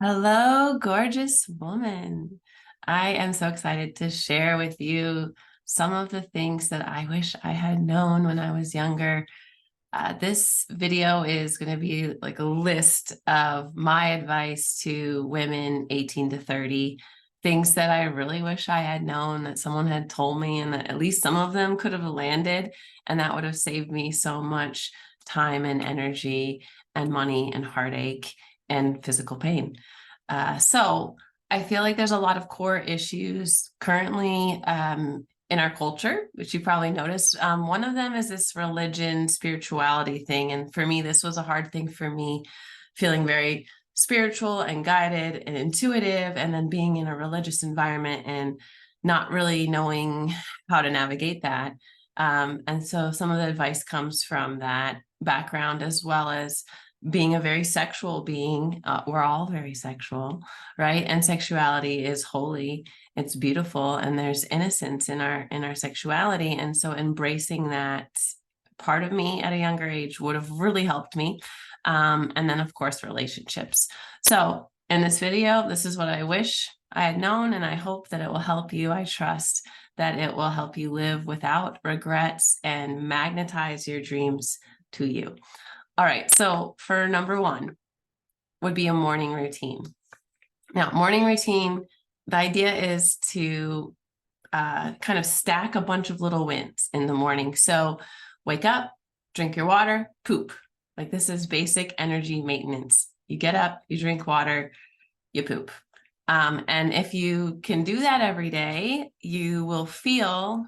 Hello, gorgeous woman. I am so excited to share with you some of the things that I wish I had known when I was younger. This video is going to be like a list of my advice to women 18 to 30, things that I really wish I had known, that someone had told me, and that at least some of them could have landed, and that would have saved me so much time and energy and money and heartache and physical pain. So I feel like there's a lot of core issues currently in our culture, which you probably noticed. One of them is this religion, spirituality thing. And for me, this was a hard thing for me, feeling very spiritual and guided and intuitive, and then being in a religious environment and not really knowing how to navigate that. And so some of the advice comes from that background, as well as being a very sexual being. We're all very sexual, right? And sexuality is holy, it's beautiful, and there's innocence in our sexuality. And so embracing that part of me at a younger age would have really helped me. And then of course, relationships. So in this video, this is what I wish I had known, and I hope that it will help you. I trust that it will help you live without regrets and magnetize your dreams to you. All right, so for number one would be a morning routine. Now, morning routine, the idea is to kind of stack a bunch of little wins in the morning. So wake up, drink your water, poop. Like, this is basic energy maintenance. You get up, you drink water, you poop. And if you can do that every day, you will feel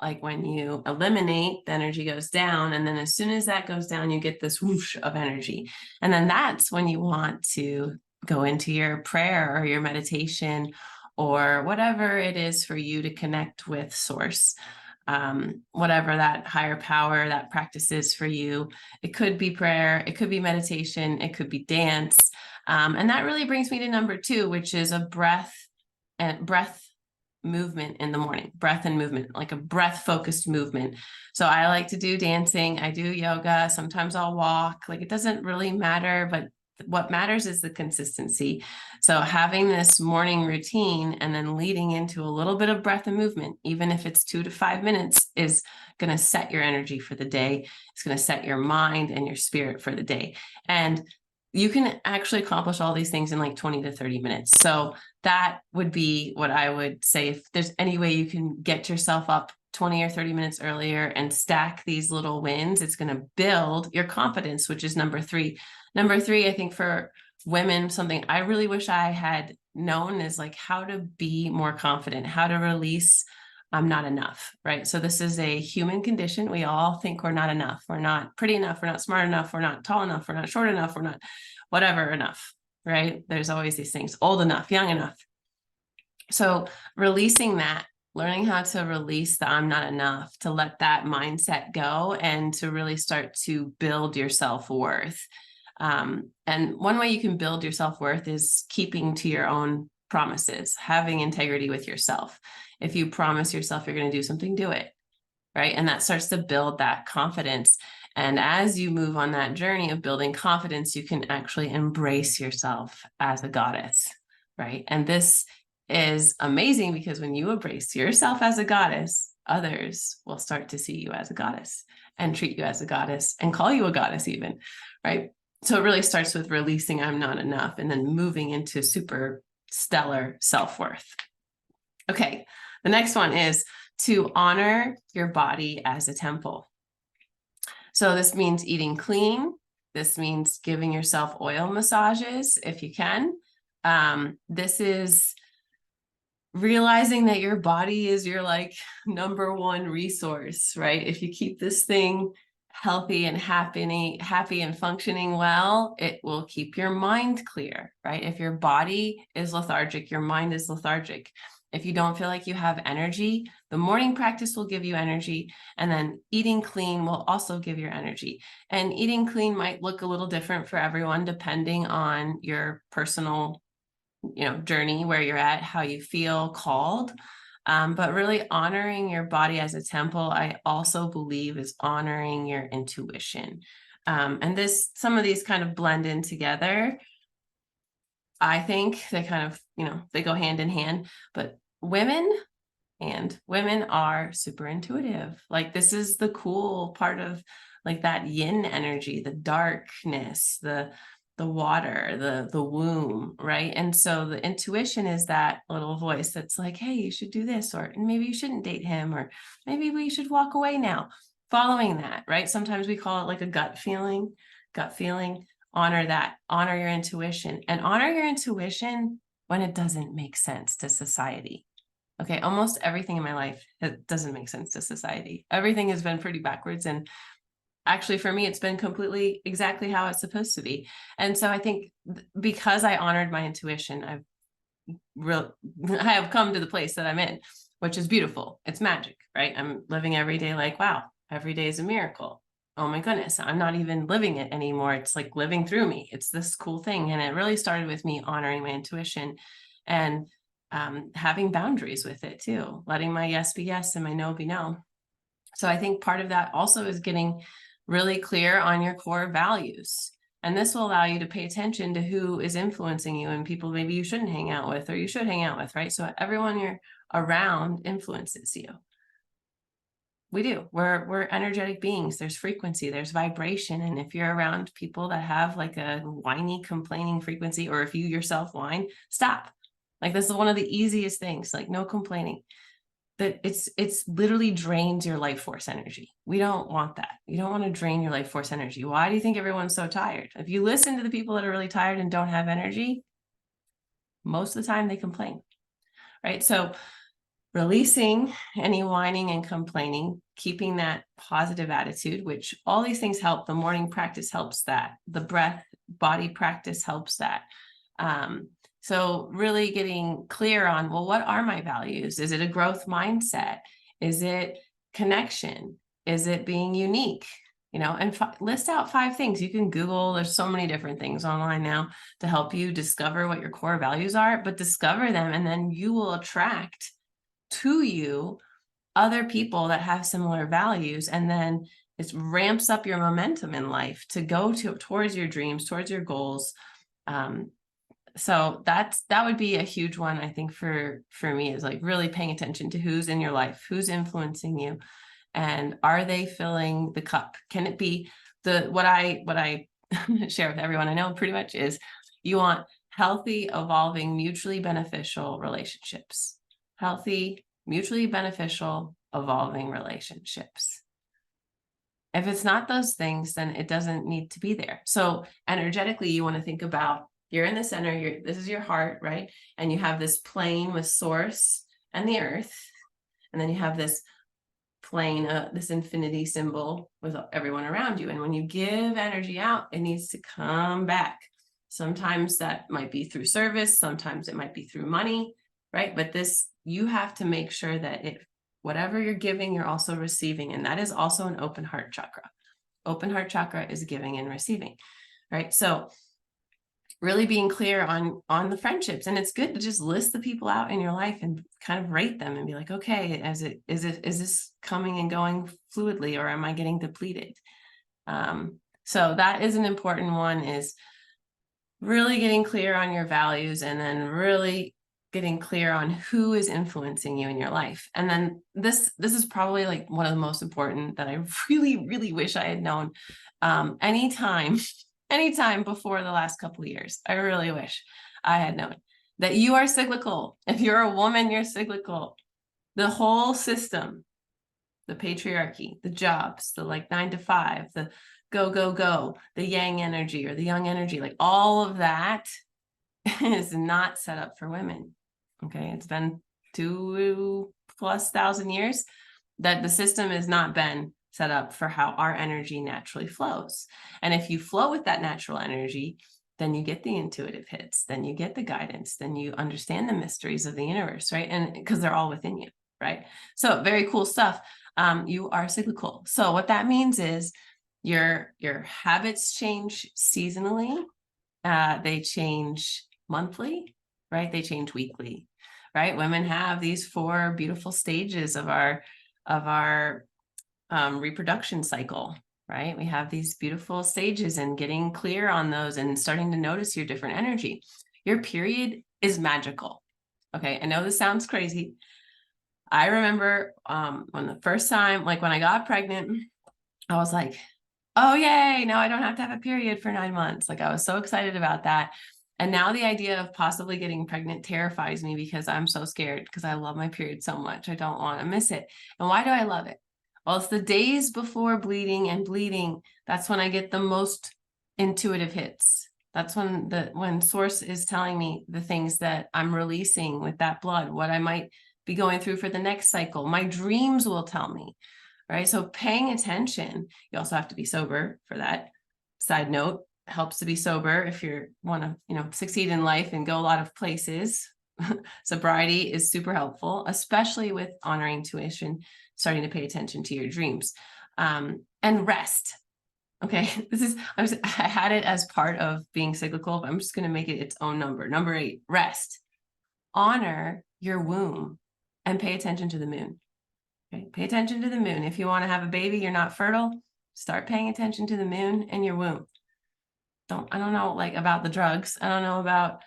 like when you eliminate, the energy goes down. And then as soon as that goes down, you get this whoosh of energy. And then that's when you want to go into your prayer or your meditation or whatever it is for you to connect with source. Whatever that higher power, that practice is for you. It could be prayer, it could be meditation, it could be dance. And that really brings me to number two, which is a breath movement in the morning, breath and movement, like a breath focused movement. So I like to do dancing, I do yoga, sometimes I'll walk. Like, it doesn't really matter, but what matters is the consistency. So having this morning routine and then leading into a little bit of breath and movement, even if it's 2 to 5 minutes, is going to set your energy for the day. It's going to set your mind and your spirit for the day. And you can actually accomplish all these things in like 20 to 30 minutes. So that would be what I would say. If there's any way you can get yourself up 20 or 30 minutes earlier and stack these little wins, it's going to build your confidence, which is number three. Number three, I think for women, something I really wish I had known is like how to be more confident, how to release I'm not enough, right? So this is a human condition. We all think we're not enough. We're not pretty enough. We're not smart enough. We're not tall enough. We're not short enough. We're not whatever enough, right? There's always these things, old enough, young enough. So releasing that, learning how to release the I'm not enough, to let that mindset go and to really start to build your self-worth. And one way you can build your self-worth is keeping to your own promises, having integrity with yourself. If you promise yourself you're going to do something, do it, right? And that starts to build that confidence. And as you move on that journey of building confidence, you can actually embrace yourself as a goddess, right? And this is amazing because when you embrace yourself as a goddess, others will start to see you as a goddess and treat you as a goddess and call you a goddess even, right? So it really starts with releasing I'm not enough and then moving into super stellar self-worth. Okay, the next one is to honor your body as a temple. So this means eating clean. This means giving yourself oil massages if you can. This is realizing that your body is your like number one resource, right? If you keep this thing healthy and happy and functioning well, it will keep your mind clear, right? If your body is lethargic, your mind is lethargic. If you don't feel like you have energy, the morning practice will give you energy, and then eating clean will also give your energy. And eating clean might look a little different for everyone depending on your personal journey, where you're at, how you feel called. But really honoring your body as a temple, I also believe, is honoring your intuition. And some of these kind of blend in together. I think they kind of, they go hand in hand, but women are super intuitive. Like, this is the cool part of like that yin energy, the darkness, the water, the womb, right? And so the intuition is that little voice that's like, hey, you should do this, or maybe you shouldn't date him, or maybe we should walk away now. Following that, right? Sometimes we call it like a gut feeling. Honor that, honor your intuition, and honor your intuition when it doesn't make sense to society. Okay, almost everything in my life, it doesn't make sense to society. Everything has been pretty backwards, and actually for me, it's been completely exactly how it's supposed to be. And so I think because I honored my intuition, I have come to the place that I'm in, which is beautiful. It's magic, right? I'm living every day like, wow, every day is a miracle. Oh my goodness, I'm not even living it anymore. It's like living through me. It's this cool thing. And it really started with me honoring my intuition and having boundaries with it too, letting my yes be yes and my no be no. So I think part of that also is getting really clear on your core values. And this will allow you to pay attention to who is influencing you and people maybe you shouldn't hang out with or you should hang out with, right? So everyone you're around influences you. We do. We're energetic beings. There's frequency, there's vibration. And if you're around people that have like a whiny, complaining frequency, or if you yourself whine, stop. Like, this is one of the easiest things, like no complaining. That it's literally drains your life force energy. We don't want that. You don't want to drain your life force energy. Why do you think everyone's so tired? If you listen to the people that are really tired and don't have energy, most of the time they complain, right? So releasing any whining and complaining, keeping that positive attitude, which all these things help. The morning practice helps that. The breath, body practice helps that. So really getting clear on, well, what are my values? Is it a growth mindset? Is it connection? Is it being unique? And list out 5 things. You can Google, there's so many different things online now to help you discover what your core values are, but discover them, and then you will attract to you other people that have similar values, and then it ramps up your momentum in life to go towards your dreams, towards your goals. So that would be a huge one, I think, for me, is like really paying attention to who's in your life, who's influencing you, and are they filling the cup? Can it be what I share with everyone I know pretty much is, you want healthy, evolving, mutually beneficial relationships. Healthy, mutually beneficial, evolving relationships. If it's not those things, then it doesn't need to be there. So energetically, you want to think about, you're in the center, this is your heart, right? And you have this plane with source and the earth. And then you have this plane, this infinity symbol with everyone around you. And when you give energy out, it needs to come back. Sometimes that might be through service, sometimes it might be through money, right? But you have to make sure that whatever you're giving, you're also receiving. And that is also an open heart chakra. Open heart chakra is giving and receiving, right? So really being clear on the friendships. And it's good to just list the people out in your life and kind of rate them and be like, okay, is this coming and going fluidly, or am I getting depleted? So that is an important one, is really getting clear on your values, and then really getting clear on who is influencing you in your life. And then this is probably like one of the most important that I really, really wish I had known anytime before the last couple of years. I really wish I had known that you are cyclical. If you're a woman, you're cyclical. The whole system, the patriarchy, the jobs, the like 9 to 5, the go, go, go, the yang energy or the young energy, like all of that is not set up for women. Okay. It's been 2,000+ years that the system has not been set up for how our energy naturally flows. And if you flow with that natural energy, then you get the intuitive hits, then you get the guidance, then you understand the mysteries of the universe, right? And because they're all within you, right? So very cool stuff. You are cyclical. So what that means is your habits change seasonally. They change monthly, right? They change weekly, right? Women have these 4 beautiful stages of our reproduction cycle, right? We have these beautiful stages, and getting clear on those and starting to notice your different energy. Your period is magical. Okay, I know this sounds crazy. I remember when the first time, like when I got pregnant, I was like, oh, yay, now I don't have to have a period for 9 months. Like I was so excited about that. And now the idea of possibly getting pregnant terrifies me because I'm so scared because I love my period so much. I don't want to miss it. And why do I love it? Well, it's the days before bleeding and bleeding. That's when I get the most intuitive hits. That's when source is telling me the things that I'm releasing with that blood, what I might be going through for the next cycle. My dreams will tell me, right? So paying attention, you also have to be sober for that. Side note, helps to be sober if you want to, succeed in life and go a lot of places. Sobriety is super helpful, especially with honoring intuition, starting to pay attention to your dreams, and rest. Okay, I had it as part of being cyclical, but I'm just going to make it its own number. Number 8, rest. Honor your womb and pay attention to the moon. Okay, pay attention to the moon. If you want to have a baby, you're not fertile, start paying attention to the moon and your womb. I don't know like about the drugs. I don't know about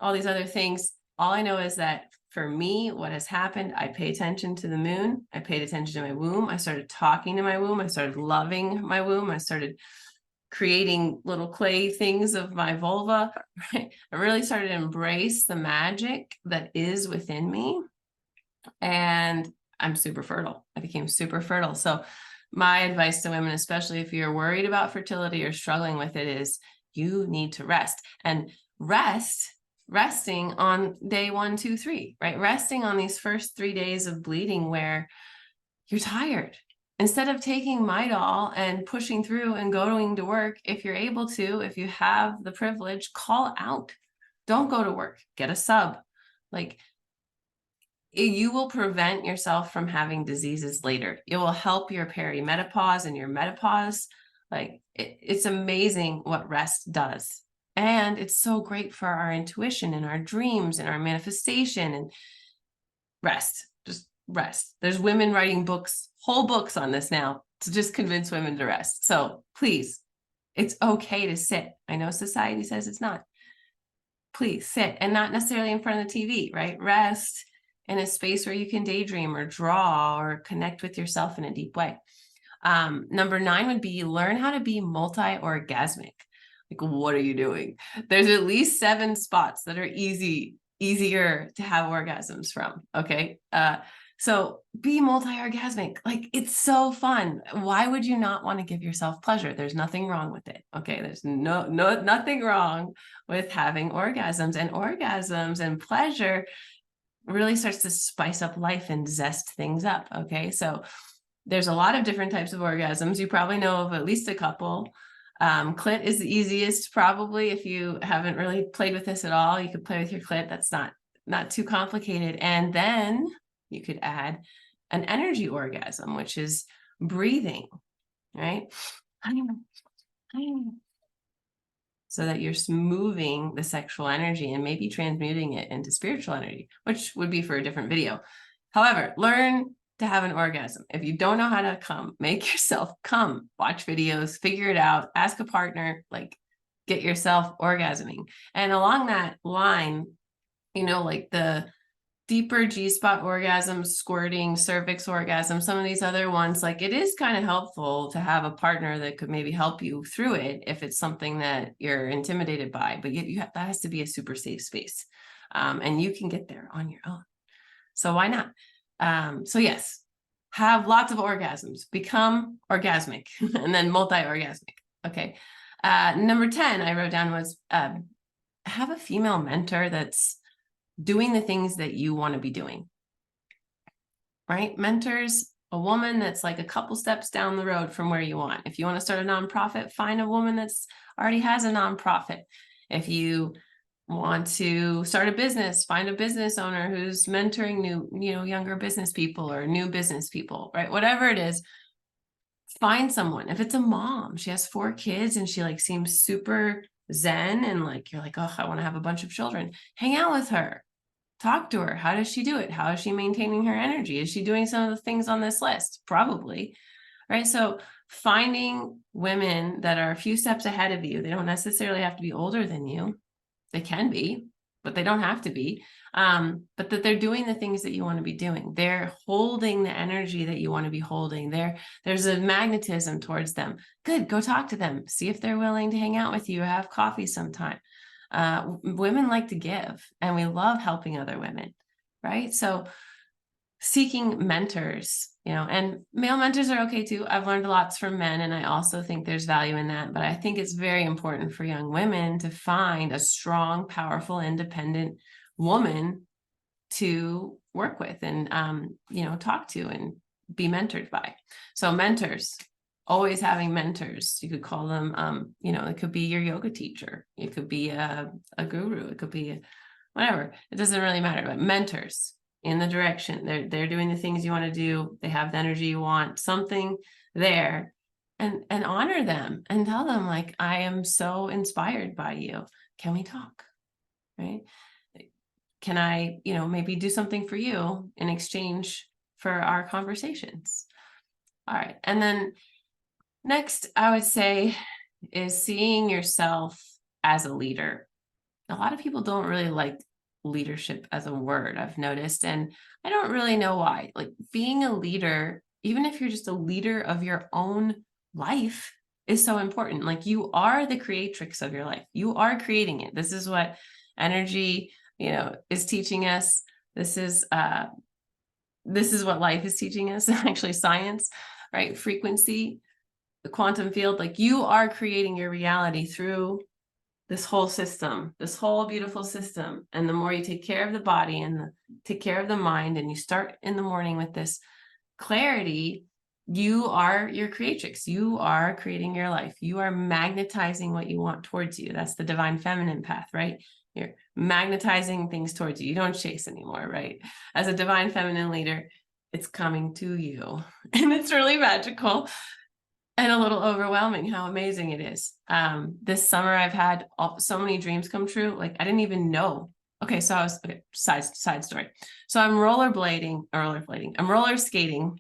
all these other things. All I know is that for me, what has happened, I pay attention to the moon. I paid attention to my womb. I started talking to my womb. I started loving my womb. I started creating little clay things of my vulva. Right? I really started to embrace the magic that is within me. And I'm super fertile. I became super fertile. So my advice to women, especially if you're worried about fertility or struggling with it, is you need to rest. And resting on day 1, 2, 3, right? Resting on these first 3 days of bleeding where you're tired. Instead of taking Midol and pushing through and going to work, if you're able to, if you have the privilege, call out. Don't go to work. Get a sub. Like, you will prevent yourself from having diseases later. It will help your perimenopause and your menopause. Like it's amazing what rest does. And it's so great for our intuition and our dreams and our manifestation. And rest, just rest. There's women writing books, whole books on this now to just convince women to rest. So please, it's okay to sit. I know society says it's not. Please sit, and not necessarily in front of the TV, right? Rest in a space where you can daydream or draw or connect with yourself in a deep way. Number 9 would be learn how to be multi-orgasmic. Like, what are you doing? There's at least 7 spots that are easier to have orgasms from. Okay. So be multi-orgasmic. Like, it's so fun. Why would you not want to give yourself pleasure? There's nothing wrong with it. Okay. There's nothing wrong with having orgasms, and pleasure really starts to spice up life and zest things up. Okay. So there's a lot of different types of orgasms. You probably know of at least a couple. Clit is the easiest, probably. If you haven't really played with this at all, you could play with your clit. That's not too complicated. And then you could add an energy orgasm, which is breathing, right? So that you're moving the sexual energy and maybe transmuting it into spiritual energy, which would be for a different video. However, learn to have an orgasm. If you don't know how to come, make yourself come, watch videos, figure it out, ask a partner, like get yourself orgasming. And along that line, like the deeper G-spot orgasms, squirting, cervix orgasm, some of these other ones, like it is kind of helpful to have a partner that could maybe help you through it if it's something that you're intimidated by, but that has to be a super safe space. And you can get there on your own. So why not? So yes, have lots of orgasms, become orgasmic, and then multi-orgasmic. Okay. Number 10 I wrote down was have a female mentor that's doing the things that you want to be doing, right? Mentors, a woman that's like a couple steps down the road from where you want. If you want to start a nonprofit, find a woman that's already has a nonprofit. If you want to start a business, find a business owner who's mentoring younger business people or new business people, right? Whatever it is, find someone. If it's a mom, she has 4 kids and she like seems super zen and like, you're like, oh, I want to have a bunch of children. Hang out with her. Talk to her. How does she do it? How is she maintaining her energy? Is she doing some of the things on this list? Probably, right? So finding women that are a few steps ahead of you, they don't necessarily have to be older than you, They can be, but they don't have to be. But that they're doing the things that you want to be doing. They're holding the energy that you want to be holding. There's a magnetism towards them. Good. Go talk to them. See if they're willing to hang out with you, have coffee sometime. Women like to give, and we love helping other women, right? So seeking mentors, and male mentors are okay too. I've learned lots from men, and I also think there's value in that. But I think it's very important for young women to find a strong, powerful, independent woman to work with and, talk to and be mentored by. So mentors, always having mentors. You could call them, it could be your yoga teacher. It could be a guru. It could be whatever. It doesn't really matter, but mentors in the direction. They're doing the things you want to do. They have the energy you want, something there, and honor them and tell them, like, I am so inspired by you. Can we talk? Right? Can I, maybe do something for you in exchange for our conversations? All right. And then next, I would say, is seeing yourself as a leader. A lot of people don't really like leadership as a word, I've noticed, and I don't really know why. Like, being a leader, even if you're just a leader of your own life, is so important. Like, you are the creatrix of your life. You are creating it. This is what energy, is teaching us. This is what life is teaching us. Actually, science, right? Frequency, the quantum field. Like, you are creating your reality through this whole system, this whole beautiful system. And the more you take care of the body and take care of the mind, and you start in the morning with this clarity, you are your creatrix. You are creating your life. You are magnetizing what you want towards you. That's the divine feminine path, right? You're magnetizing things towards you. You don't chase anymore, right? As a divine feminine leader, it's coming to you. And it's really magical. And a little overwhelming how amazing it is. This summer, I've had so many dreams come true. Like, I didn't even know. Okay, so side story. So I'm I'm roller skating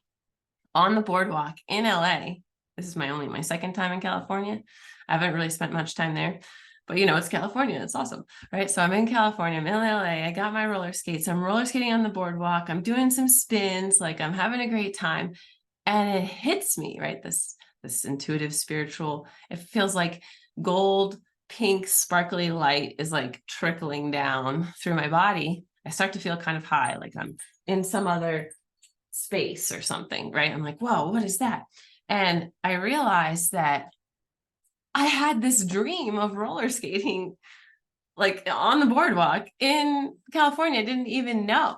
on the boardwalk in LA. This is my second time in California. I haven't really spent much time there, but it's California. It's awesome, right? So I'm in California, I'm in LA. I got my roller skates. I'm roller skating on the boardwalk. I'm doing some spins. Like, I'm having a great time. And it hits me, right? This intuitive, spiritual, it feels like gold, pink, sparkly light is like trickling down through my body. I start to feel kind of high, like I'm in some other space or something, right? I'm like, whoa, what is that? And I realized that I had this dream of roller skating, like on the boardwalk in California. I didn't even know.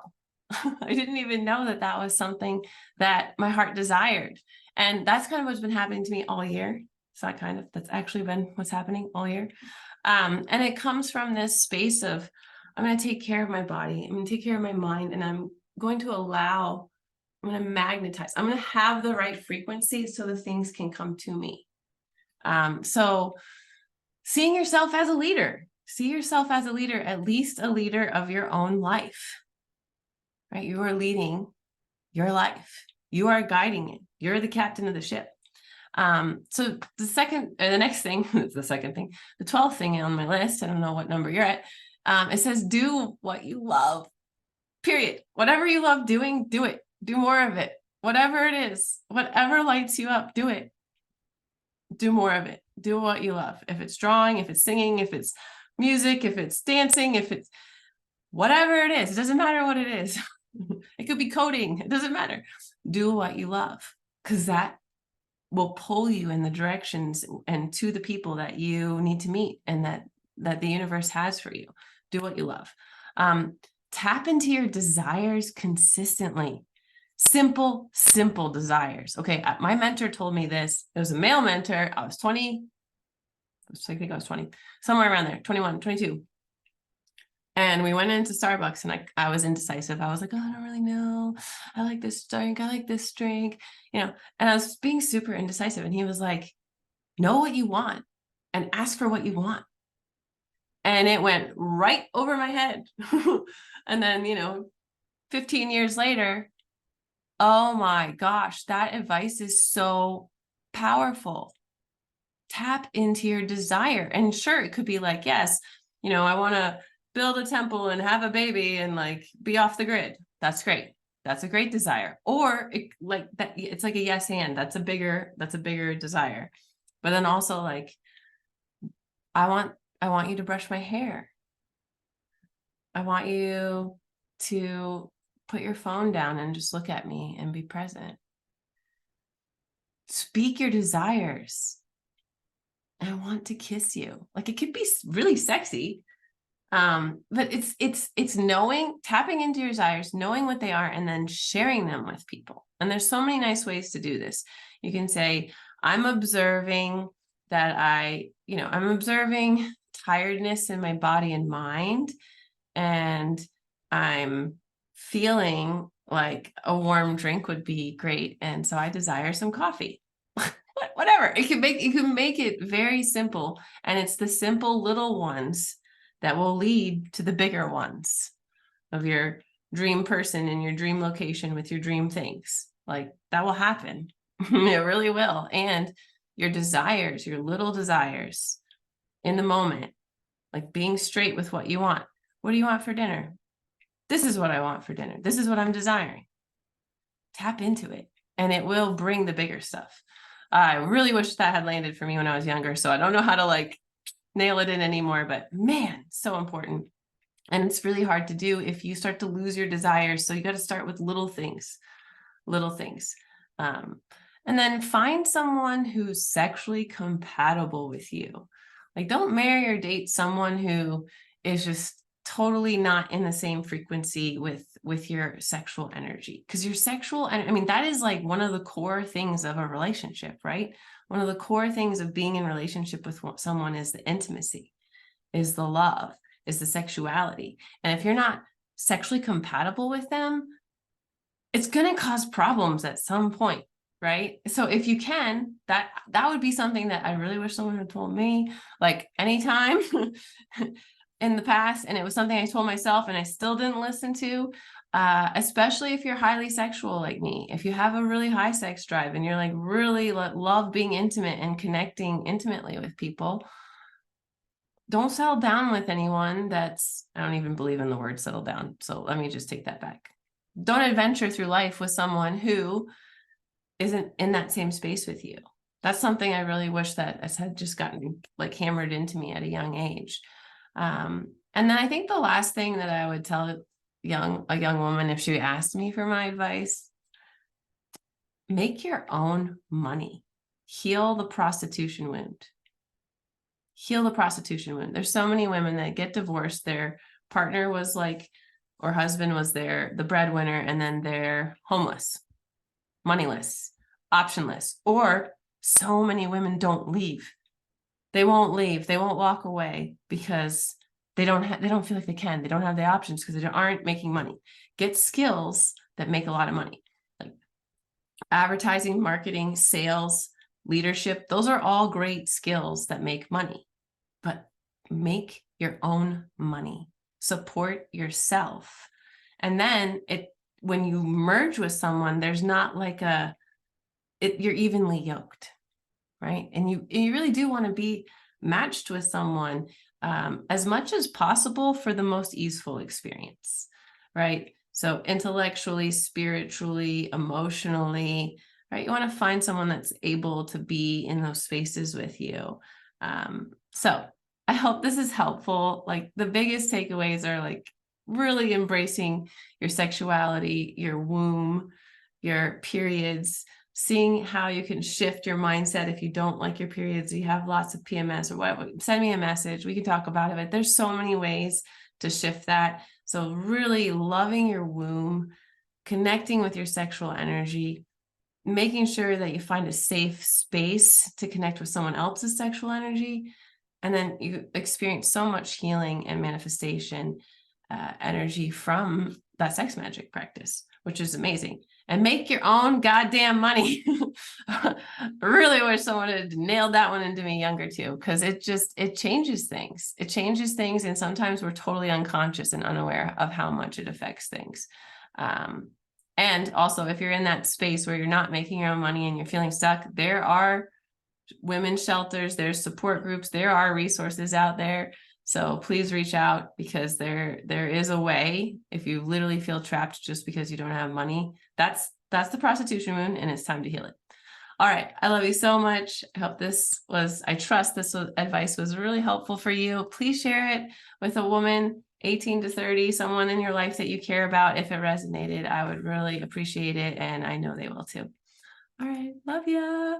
I didn't even know that was something that my heart desired. And that's kind of what's been happening to me all year. So that's actually been what's happening all year. And it comes from this space of, I'm going to take care of my body. I'm going to take care of my mind, and I'm going to magnetize. I'm going to have the right frequency so the things can come to me. So seeing yourself as a leader, see yourself as a leader, at least a leader of your own life, right? You are leading your life. You are guiding it. You're the captain of the ship. So the next thing, the 12th thing on my list, I don't know what number you're at. It says, do what you love, period. Whatever you love doing, do it. Do more of it. Whatever it is, whatever lights you up, do it. Do more of it. Do what you love. If it's drawing, if it's singing, if it's music, if it's dancing, if it's whatever it is, it doesn't matter what it is. It could be coding. It doesn't matter. Do what you love, because that will pull you in the directions and to the people that you need to meet, and that the universe has for you. Do what you love. Tap into your desires consistently. Simple desires. Okay, my mentor told me this. It was a male mentor. I was 20. I think I was 20, somewhere around there, 21, 22. And we went into Starbucks, and I was indecisive. I was like, oh, I don't really know. I like this drink. I like this drink, and I was being super indecisive. And he was like, know what you want and ask for what you want. And it went right over my head. And then, 15 years later, oh my gosh, that advice is so powerful. Tap into your desire. And sure, it could be like, yes, I want to build a temple and have a baby and like be off the grid. That's great. That's a great desire. Or like that, it's like a yes and that's a bigger desire. But then also like, I want you to brush my hair. I want you to put your phone down and just look at me and be present. Speak your desires. I want to kiss you. Like it could be really sexy. But it's knowing, tapping into your desires, knowing what they are, and then sharing them with people. And there's so many nice ways to do this. You can say, I'm observing that I'm observing tiredness in my body and mind, and I'm feeling like a warm drink would be great. And so I desire some coffee. Whatever. You can make it very simple. And it's the simple little ones that will lead to the bigger ones of your dream person in your dream location with your dream things. Like that will happen. It really will. And your desires, your little desires in the moment, like being straight with what you want. What do you want for dinner? This is what I want for dinner. This is what I'm desiring. Tap into it and it will bring the bigger stuff. I really wish that had landed for me when I was younger. So I don't know how to like nail it in anymore, but man, so important. And it's really hard to do if you start to lose your desires. So you got to start with little things. And then find someone who's sexually compatible with you. Like don't marry or date someone who is just totally not in the same frequency with your sexual energy, because your sexual, I mean, that is like one of the core things of a relationship, right? One of the core things of being in relationship with someone is the intimacy, is the love, is the sexuality. And if you're not sexually compatible with them, it's going to cause problems at some point, right? So if you can, that would be something that I really wish someone had told me, like anytime in the past. And it was something I told myself and I still didn't listen to, especially if you're highly sexual like me. If you have a really high sex drive and you're like really love being intimate and connecting intimately with people, don't settle down with anyone that's, I don't even believe in the word settle down. So let me just take that back. Don't adventure through life with someone who isn't in that same space with you. That's something I really wish that had just gotten like hammered into me at a young age. And then I think the last thing that I would tell a young woman, if she asked me for my advice, make your own money, heal the prostitution wound. Heal the prostitution wound. There's so many women that get divorced. Their partner was like, or husband was the breadwinner, and then they're homeless, moneyless, optionless. Or so many women don't leave. They won't leave. They won't walk away because they don't feel like they can. They don't have the options because they aren't making money. Get skills that make a lot of money, like advertising, marketing, sales, leadership. Those are all great skills that make money, but make your own money, support yourself. And then when you merge with someone, there's not like you're evenly yoked, right? And you really do want to be matched with someone as much as possible for the most easeful experience, right? So intellectually, spiritually, emotionally, right? You want to find someone that's able to be in those spaces with you. So I hope this is helpful. Like the biggest takeaways are like really embracing your sexuality, your womb, your periods, seeing how you can shift your mindset. If you don't like your periods, you have lots of PMS or whatever, send me a message. We can talk about it. But there's so many ways to shift that. So really loving your womb, connecting with your sexual energy, making sure that you find a safe space to connect with someone else's sexual energy. And then you experience so much healing and manifestation energy from that sex magic practice, which is amazing. And make your own goddamn money. I really wish someone had nailed that one into me younger too, because it changes things. It changes things. And sometimes we're totally unconscious and unaware of how much it affects things. And also, if you're in that space where you're not making your own money and you're feeling stuck, there are women's shelters, there's support groups, there are resources out there. So please reach out, because there is a way. If you literally feel trapped just because you don't have money, that's the prostitution wound, and it's time to heal it. All right. I love you so much. I trust this advice was really helpful for you. Please share it with a woman 18 to 30, someone in your life that you care about. If it resonated, I would really appreciate it. And I know they will too. All right. Love ya.